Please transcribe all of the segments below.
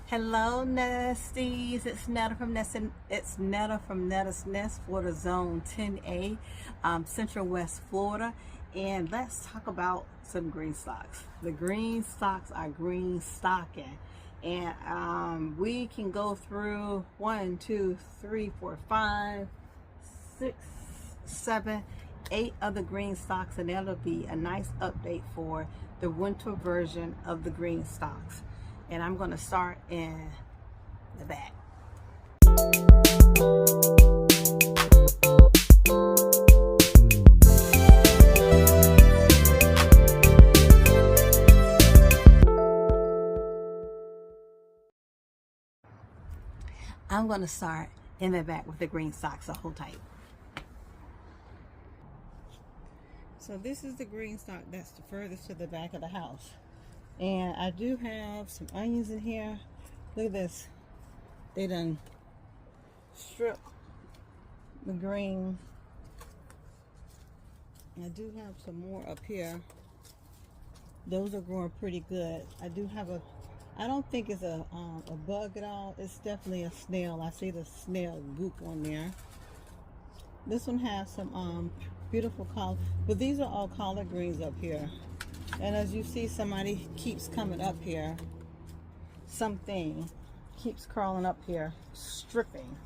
Hello, Nesties. It's Netta from Netta's Nest, Florida Zone 10A, Central West Florida. And let's talk about some green stalks. The green stalks are green stocking. And we can go through 1, 2, 3, 4, 5, 6, 7, 8 other green stalks, and that'll be a nice update for the winter version of the green stalks. And I'm going to start in the back. I'm going to start in the back with the green stalks, so hold tight. So this is the green stalk that's the furthest to the back of the house. And I do have some onions in here. Look at this. They done stripped the green. I do have some more up here. Those are growing pretty good. I do have I don't think it's a bug at all. It's definitely a snail. I see the snail goop on there. This one has some beautiful color, but these are all collard greens up here. And as you see, somebody keeps coming up here. Something keeps crawling up here, stripping.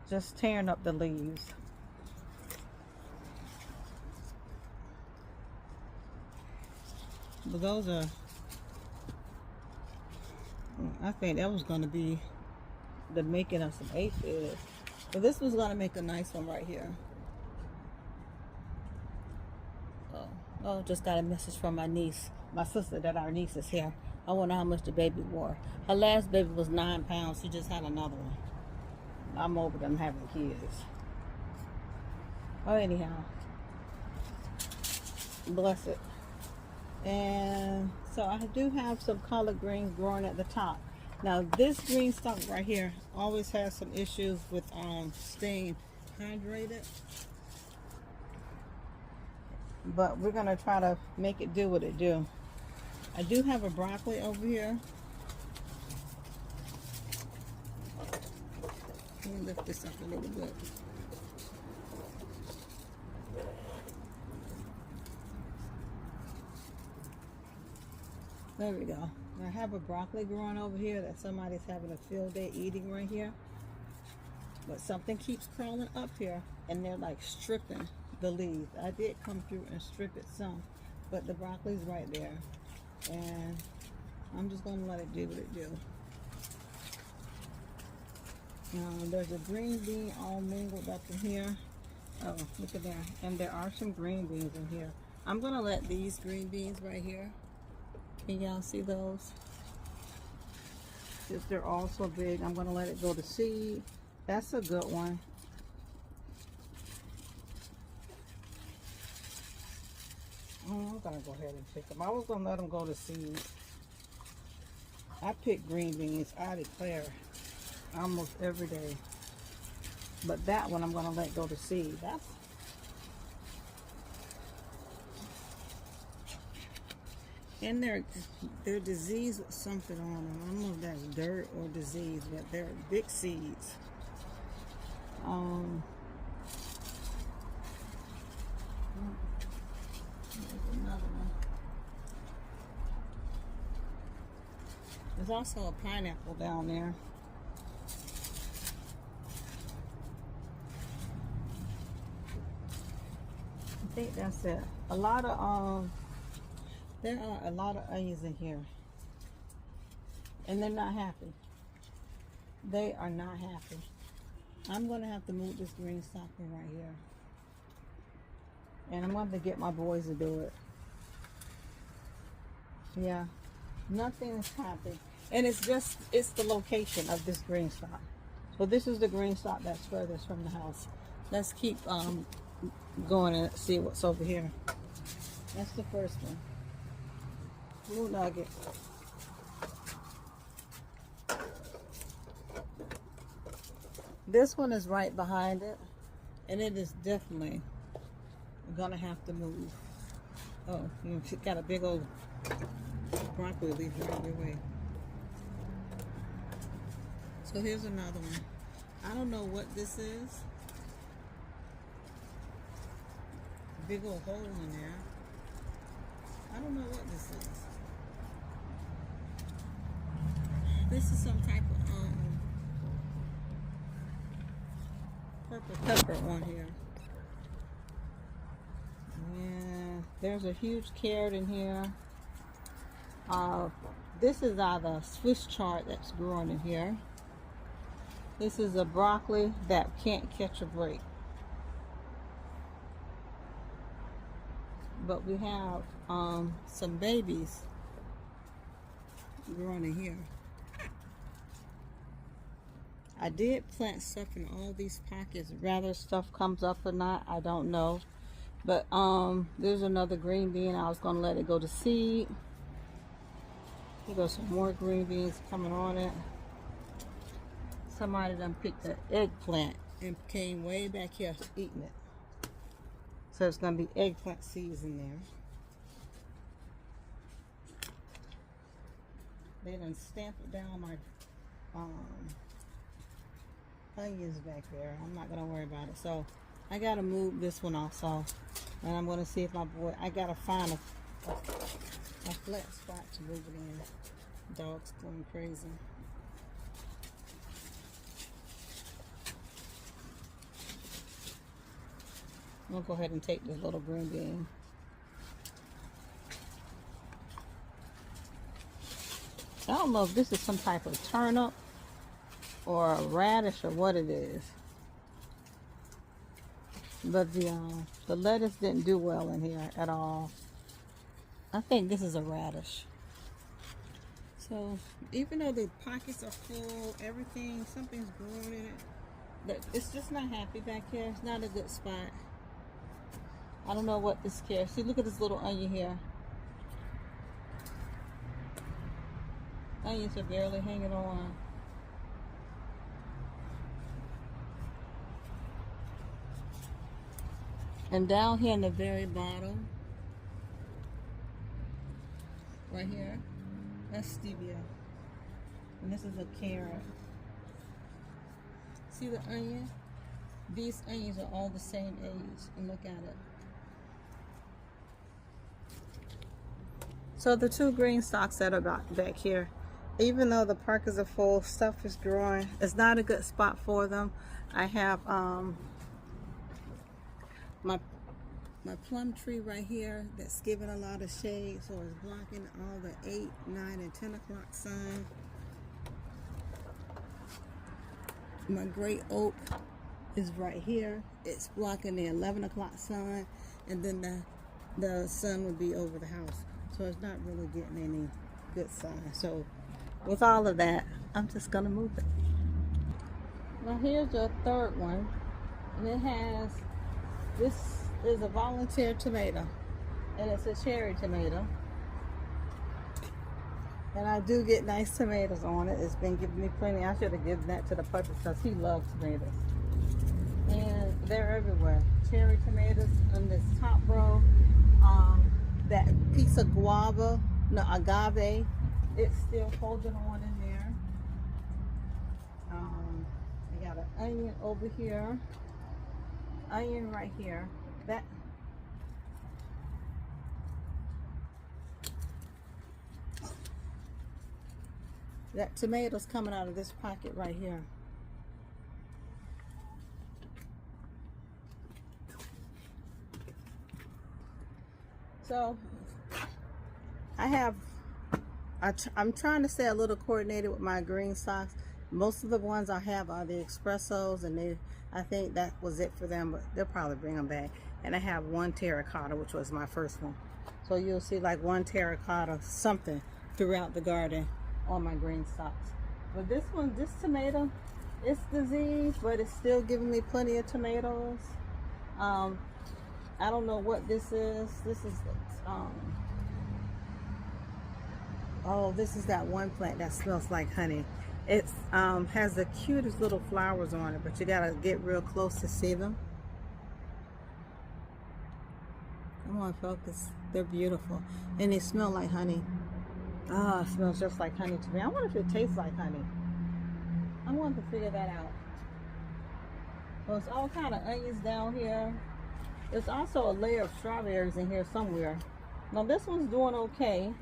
Just tearing up the leaves. But those are, I think that was going to be the making of some aphids. But this was going to make a nice one right here. Oh, just got a message from my niece, my sister, that our niece is here. I wonder how much the baby wore. Her last baby was 9 pounds. She just had another one. I'm over them having kids. Oh, anyhow. Bless it. And so I do have some collard greens growing at the top. Now this green stalk right here always has some issues with staying hydrated. But we're going to try to make it do what it do. I do have a broccoli over here. Let me lift this up a little bit. There we go. I have a broccoli growing over here that somebody's having a field day eating right here. But something keeps crawling up here and they're like stripping the leaves. I did come through and strip it some, but the broccoli's right there. And I'm just going to let it do what it do. There's a green bean all mingled up in here. Oh, look at that. And there are some green beans in here. I'm going to let these green beans right here. Can y'all see those? Since they're all so big, I'm going to let it go to seed. That's a good one. I'm going to go ahead and pick them. I was going to let them go to seed. I pick green beans, I declare, almost every day. But that one I'm going to let go to seed. And they're diseased with something on them. I don't know if that's dirt or disease, but they're big seeds. There's another one. There's also a pineapple down there. I think that's it. A lot of there are a lot of onions in here, and they're not happy. They are not happy. I'm going to have to move this green stocking right here. And I'm going to get my boys to do it. Yeah, nothing is happy. And it's the location of this green stalk. So this is the green stalk that's furthest from the house. Let's keep going and see what's over here. That's the first one. Blue nugget. This one is right behind it, and it is definitely gonna have to move. Oh, she got a big old broccoli leaf right away. So here's another one. I don't know what this is. Big old hole in there. I don't know what this is. This is some type of purple pepper on here. Yeah, there's a huge carrot in here. This is either Swiss chard that's growing in here. This is a broccoli that can't catch a break. But we have some babies growing in here. I did plant stuff in all these pockets. Whether stuff comes up or not, I don't know. But there's another green bean. I was gonna let it go to seed. Here goes some more green beans coming on it. Somebody done picked the eggplant and came way back here eating it. So it's gonna be eggplant seeds in there. They done stamped it down my onions back there. I'm not gonna worry about it. So I gotta move this one also, and I'm gonna see if my boy. I gotta find a flat spot to move it in. Dog's going crazy. I'm gonna go ahead and take this little green bean. I don't know if this is some type of turnip or a radish or what it is. But the lettuce didn't do well in here at all. I think this is a radish. So even though the pockets are full, everything, something's growing in it, but it's just not happy back here. It's not a good spot. I don't know what this cares. See, look at this little onion here. Onions are barely hanging on. And down here in the very bottom, right here, that's stevia. And this is a carrot. See the onion? These onions are all the same age. And look at it. So the two green stalks that are back here, even though the pockets are full, stuff is growing. It's not a good spot for them. I have my plum tree right here that's giving a lot of shade, so it's blocking all the 8, 9, and 10 o'clock sun. My great oak is right here. It's blocking the 11 o'clock sun, and then the sun would be over the house. So it's not really getting any good sun. So with all of that, I'm just gonna move it. Now here's your third one, and it has, this is a volunteer tomato, and it's a cherry tomato. And I do get nice tomatoes on it. It's been giving me plenty. I should have given that to the puppy because he loves tomatoes. And they're everywhere. Cherry tomatoes on this top row. That piece of guava, no, agave, it's still holding on in there. I got an onion over here. Onion right here. That tomato's coming out of this pocket right here. So I'm trying to stay a little coordinated with my green stalks. Most of the ones I have are the espressos, and I think that was it for them, but they'll probably bring them back. And I have one terracotta, which was my first one. So you'll see like one terracotta something throughout the garden on my green stalks. But this one, this tomato, it's diseased, but it's still giving me plenty of tomatoes. I don't know what this is. This is oh, this is that one plant that smells like honey. It has the cutest little flowers on it, but you gotta get real close to see them. Come on, focus. They're beautiful, and they smell like honey. Ah, it smells just like honey to me. I wonder if it tastes like honey. I want to figure that out. Well, it's all kind of onions down here. There's also a layer of strawberries in here somewhere. Now this one's doing okay.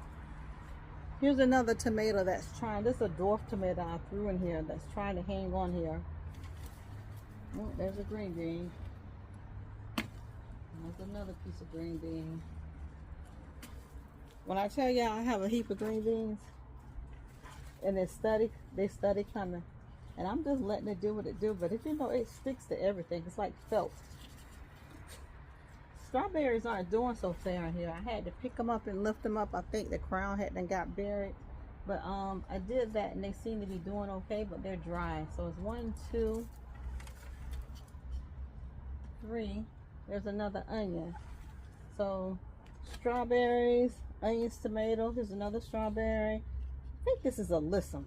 Here's another tomato that's trying. This is a dwarf tomato I threw in here that's trying to hang on here. Oh, there's a green bean. There's another piece of green bean. When I tell y'all I have a heap of green beans, and they study coming, and I'm just letting it do what it do. But if you know, it sticks to everything. It's like felt. Strawberries aren't doing so fair in here. I had to pick them up and lift them up. I think the crown hadn't got buried, but I did that, and they seem to be doing okay. But they're dry. So it's 1, 2, 3. There's another onion. So strawberries, onions, tomatoes. Here's another strawberry. I think this is a lissum,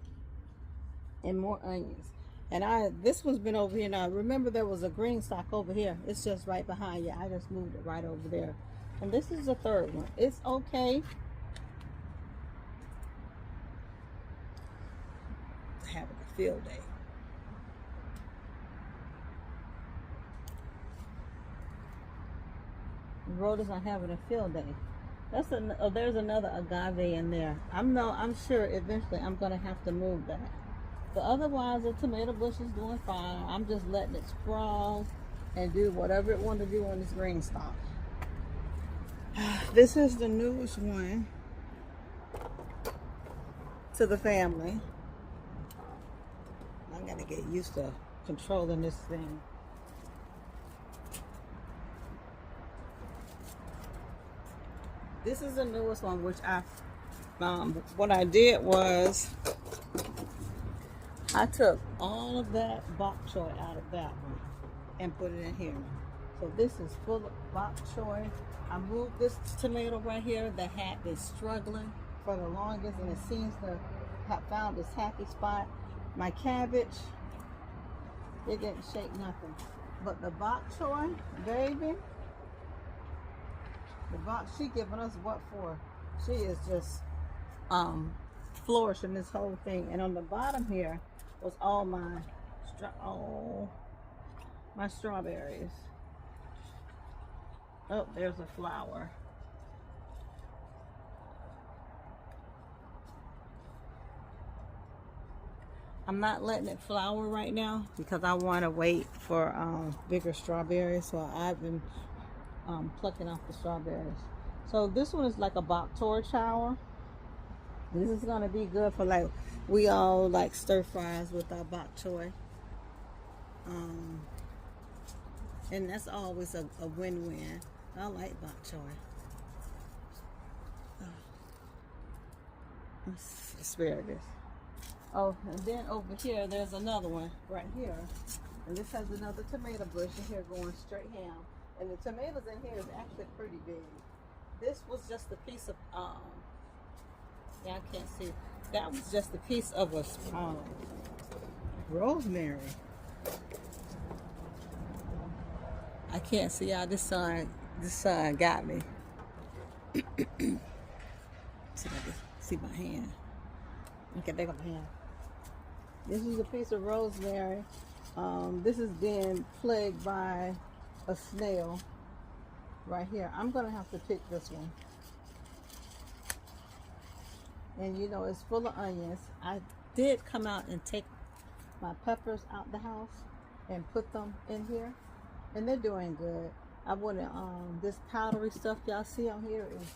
and more onions. And this one's been over here. Now remember, there was a green stock over here. It's just right behind you. I just moved it right over there. And this is the third one. It's okay. Having a field day. The road is not having a field day. There's another agave in there. I'm sure eventually I'm gonna have to move that. But otherwise, the tomato bush is doing fine. I'm just letting it sprawl and do whatever it wants to do on this green stalk. This is the newest one to the family. I gotta get used to controlling this thing. This is the newest one, which what I did was I took all of that bok choy out of that one and put it in here. So this is full of bok choy. I moved this tomato right here that had been struggling for the longest, and it seems to have found its happy spot. My cabbage, it didn't shake nothing. But the bok choy, baby, she giving us what for? She is just flourishing this whole thing. And on the bottom here was all my strawberries. Oh, there's a flower. I'm not letting it flower right now because I want to wait for bigger strawberries. So I've been plucking off the strawberries. So this one is like a bok choy shower. This is gonna be good for, like, we all like stir fries with our bok choy. And that's always a win-win. I like bok choy. Asparagus. Oh, and then over here there's another one right here, and this has another tomato bush in here going straight ham. And the tomatoes in here is actually pretty big. This was just a piece of yeah, I can't see. That was just a piece of a rosemary. I can't see how this sun got me. See my hand. Okay, there goes my hand. This is a piece of rosemary. This is being plagued by a snail right here. I'm gonna have to pick this one. And you know, it's full of onions. I did come out and take my peppers out the house and put them in here, and they're doing good. I wouldn't this powdery stuff y'all see on here is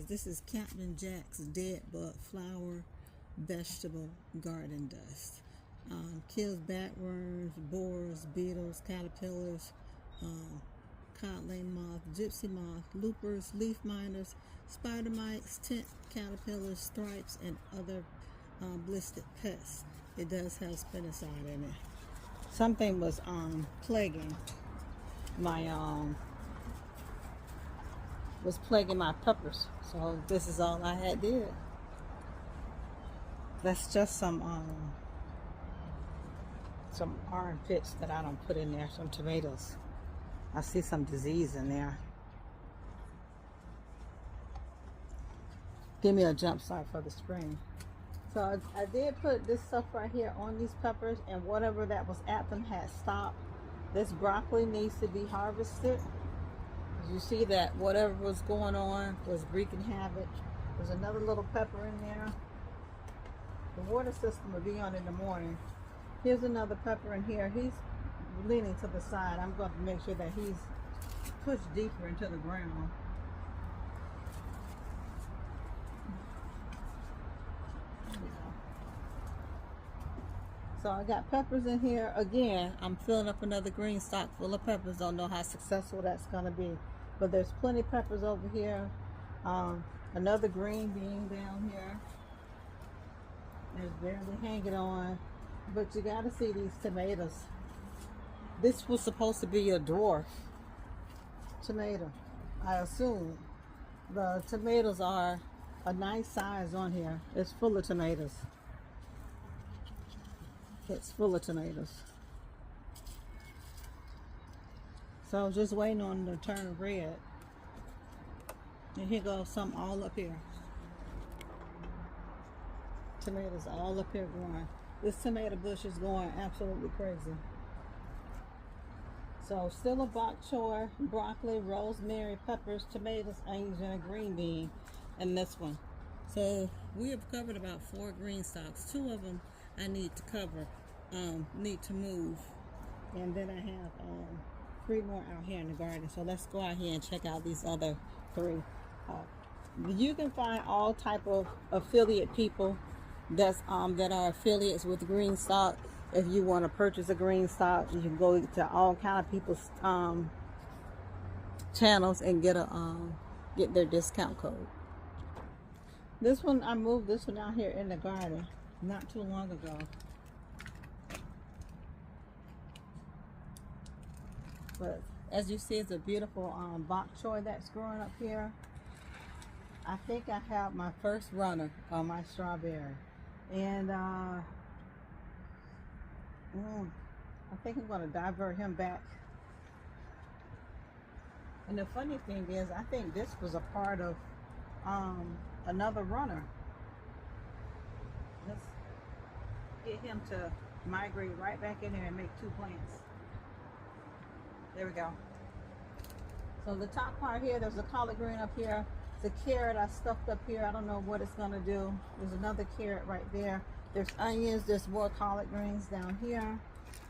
this is Captain Jack's dead bug flower vegetable garden dust. Kills batworms, borers, beetles, caterpillars, codling moth, gypsy moth, loopers, leaf miners, spider mites, tent caterpillars, stripes, and other blistered pests. It does have spinoside in it. Something was plaguing my peppers, so this is all I had did. That's just some some armpits that I don't put in there, some tomatoes. I see some disease in there. Give me a jump start for the spring. So I did put this stuff right here on these peppers, and whatever that was at them had stopped. This broccoli needs to be harvested. You see that whatever was going on was wreaking havoc. There's another little pepper in there. The water system will be on in the morning. Here's another pepper in here. He's leaning to the side. I'm going to make sure that he's pushed deeper into the ground. So I got peppers in here. Again, I'm filling up another green stock full of peppers. Don't know how successful that's going to be. But there's plenty of peppers over here. Another green bean down here. There's barely hanging on. But you got to see these tomatoes. This was supposed to be a dwarf tomato, I assume. The tomatoes are a nice size on here. It's full of tomatoes. It's full of tomatoes. So just waiting on them to turn red. And here goes some all up here. Tomatoes all up here growing. This tomato bush is going absolutely crazy. So still a bok choy, broccoli, rosemary, peppers, tomatoes, onions, and a green bean. And this one. So we have covered about 4 green stalks. 2 of them I need to cover, need to move. And then I have 3 more out here in the garden. So let's go out here and check out these other 3. You can find all type of affiliate people that are affiliates with green stock. If you want to purchase a green stock, you can go to all kind of people's channels and get their discount code. This one, I moved this one out here in the garden not too long ago. But as you see, it's a beautiful bok choy that's growing up here. I think I have my first runner on my strawberry. And I think I'm going to divert him back. And the funny thing is, I think this was a part of another runner. Let's get him to migrate right back in there and make 2 plants. There we go. So the top part here, there's a collard green up here. The carrot I stuffed up here. I don't know what it's going to do. There's another carrot right there. There's onions. There's more collard greens down here.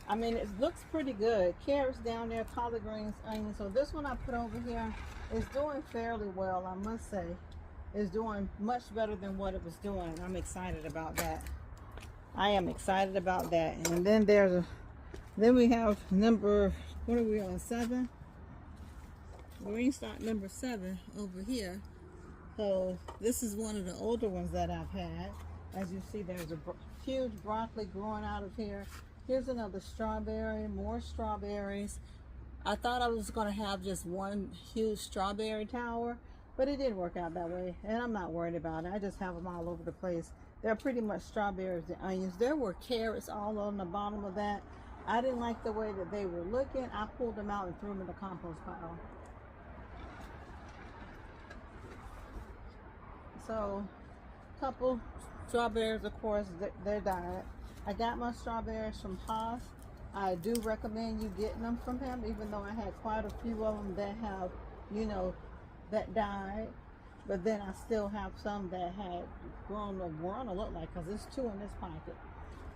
I mean, it looks pretty good. Carrots down there, collard greens, onions. So this one I put over here is doing fairly well, I must say. It's doing much better than what it was doing. I'm excited about that. I am excited about that. And then then we have number, what are we on, 7? Green stock number 7 over here. So this is one of the older ones that I've had. As you see, there's a huge broccoli growing out of here. Here's another strawberry, more strawberries. I thought I was going to have just one huge strawberry tower, but it didn't work out that way, and I'm not worried about it. I just have them all over the place. They're pretty much strawberries and onions. There were carrots all on the bottom of that. I didn't like the way that they were looking. I pulled them out and threw them in the compost pile. So, couple strawberries, of course, they're died. I got my strawberries from Haas. I do recommend you getting them from him, even though I had quite a few of them that have, that died. But then I still have some that had grown to look like, because there's 2 in this pocket.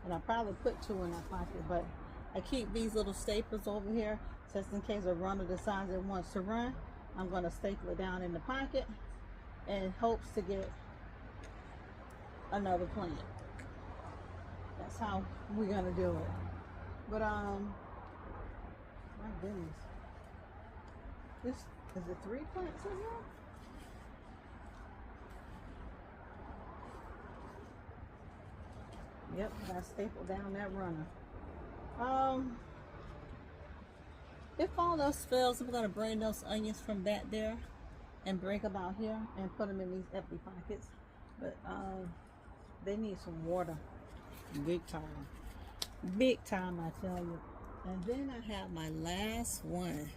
And I probably put 2 in that pocket, but I keep these little staples over here, just in case a runner decides it wants to run. I'm going to staple it down in the pocket in hopes to get another plant. That's how we're going to do it. But, my goodness. This, is it 3 plants in here? Yep, I stapled down that runner. If all else fails, I'm going to bring those onions from back there and break them out here and put them in these empty pockets. But they need some water, big time. Big time, I tell you. And then I have my last one.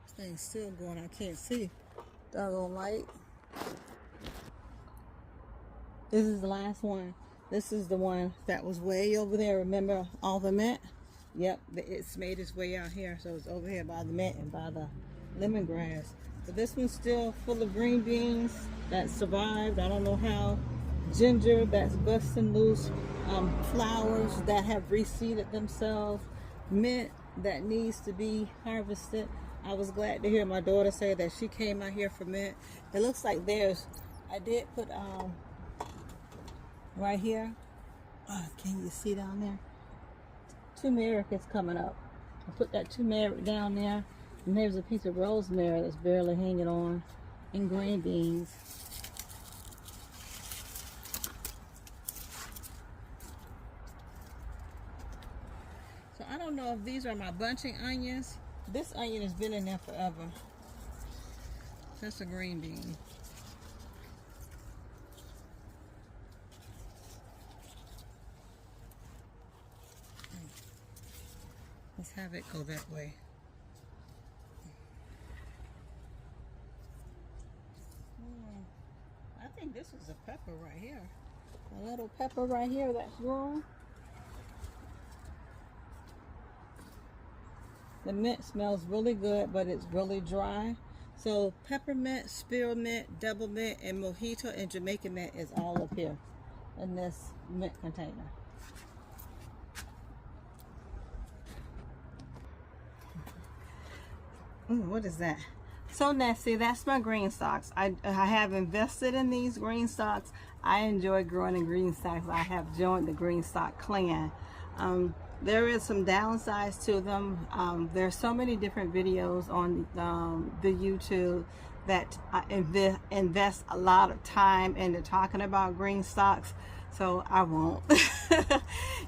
This thing's still going. I can't see. Doggone light. This is the last one. This is the one that was way over there. Remember all the mint? Yep, it's made its way out here. So it's over here by the mint and by the lemongrass. But this one's still full of green beans that survived. I don't know how. Ginger that's busting loose. Flowers that have reseeded themselves. Mint that needs to be harvested. I was glad to hear my daughter say that she came out here for mint. It looks like I did put right here, can you see down there? Turmeric is coming up. I put that turmeric down there, and there's a piece of rosemary that's barely hanging on, and green beans. So I don't know if these are my bunching onions. This onion has been in there forever. That's a green bean. Let's have it go that way. I think this is a pepper right here. A little pepper right here that's growing. The mint smells really good, but it's really dry. So peppermint, spearmint, double mint, and mojito and Jamaican mint is all up here in this mint container. What is that? So Nessie, that's my green stalks. I have invested in these green stalks. I enjoy growing in green stalks. I have joined the green stalk clan. There is some downsides to them. There's so many different videos on the YouTube that I invest a lot of time into talking about green stalks. So I won't.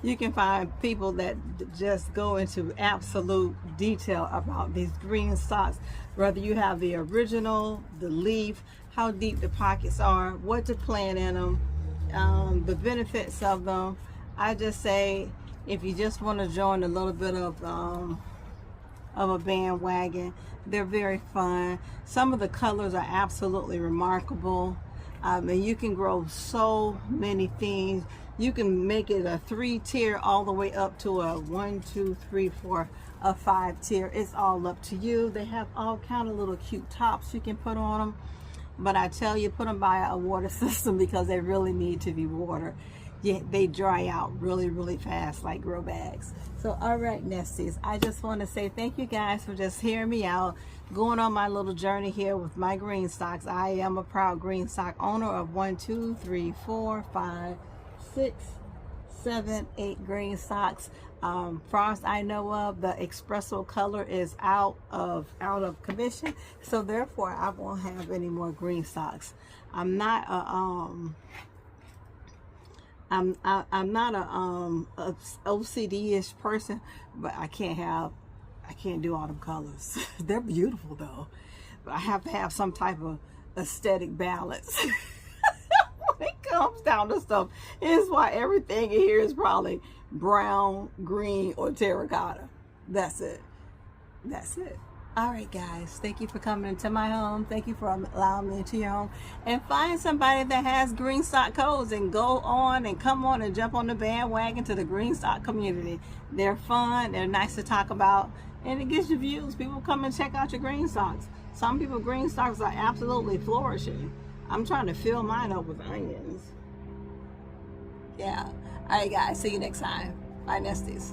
You can find people that just go into absolute detail about these green stalks, whether you have the original, the leaf, how deep the pockets are, what to plant in them, the benefits of them. I just say, if you just want to join a little bit of a bandwagon, they're very fun. Some of the colors are absolutely remarkable. And you can grow so many things. You can make it a 3-tier all the way up to a 1, 2, 3, 4, a 5-tier. It's all up to you. They have all kind of little cute tops you can put on them. But I tell you, put them by a water system because they really need to be watered. Yeah, they dry out really, really fast like grow bags. So, all right, Nesties, I just want to say thank you guys for just hearing me out, going on my little journey here with my green stalks. I am a proud green stock owner of 1, 2, 3, 4, 5, 6, 7, 8 green stocks. Far as I know of, the espresso color is out of commission, so therefore I won't have any more green stocks. I'm not a OCD-ish person, but I can't do all them colors. They're beautiful though, but I have to have some type of aesthetic balance. When it comes down to stuff, is why everything in here is probably brown, green, or terracotta. That's it. All right, guys, thank you for coming into my home. Thank you for allowing me into your home. And find somebody that has green stock codes and go on and come on and jump on the bandwagon to the green stock community. They're fun. They're nice to talk about. And it gives you views. People come and check out your green stocks. Some people, green stocks are absolutely flourishing. I'm trying to fill mine up with onions. Yeah. All right, guys. See you next time. Bye, Nesties.